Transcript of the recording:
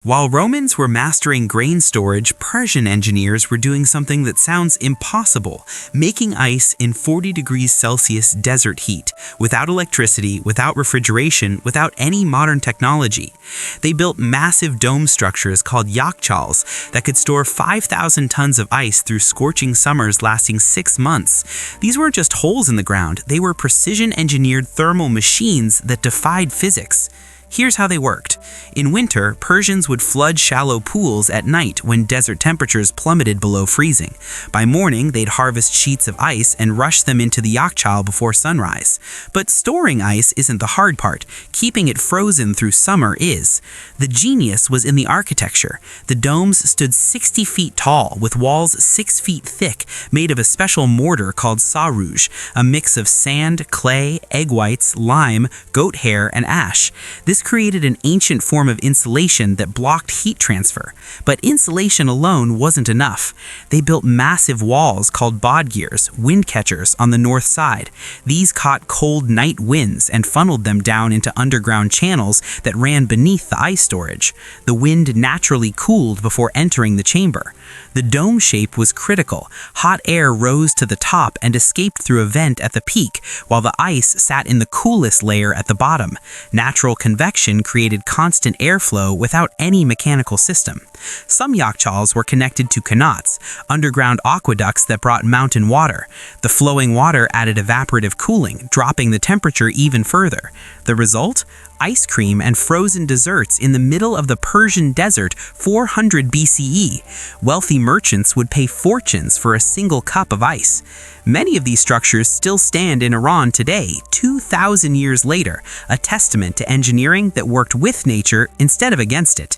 While Romans were mastering grain storage, Persian engineers were doing something that sounds impossible, making ice in 40 degrees Celsius desert heat, without electricity, without refrigeration, without any modern technology. They built massive dome structures called yakhchāls that could store 5,000 tons of ice through scorching summers lasting 6 months. These weren't just holes in the ground, they were precision-engineered thermal machines that defied physics. Here's how they worked. In winter, Persians would flood shallow pools at night when desert temperatures plummeted below freezing. By morning, they'd harvest sheets of ice and rush them into the Yakhchal before sunrise. But storing ice isn't the hard part. Keeping it frozen through summer is. The genius was in the architecture. The domes stood 60 feet tall, with walls 6 feet thick, made of a special mortar called sārooj, a mix of sand, clay, egg whites, lime, goat hair, and ash. This created an ancient form of insulation that blocked heat transfer. But insulation alone wasn't enough. They built massive walls called bodgears, wind catchers, on the north side. These caught cold night winds and funneled them down into underground channels that ran beneath the ice storage. The wind naturally cooled before entering the chamber. The dome shape was critical. Hot air rose to the top and escaped through a vent at the peak, while the ice sat in the coolest layer at the bottom. Natural convection created constant airflow without any mechanical system. Some yakhchals were connected to qanats, underground aqueducts that brought mountain water. The flowing water added evaporative cooling, dropping the temperature even further. The result? Ice cream and frozen desserts in the middle of the Persian desert 400 BCE. Wealthy merchants would pay fortunes for a single cup of ice. Many of these structures still stand in Iran today, 2,000 years later, a testament to engineering that worked with nature instead of against it.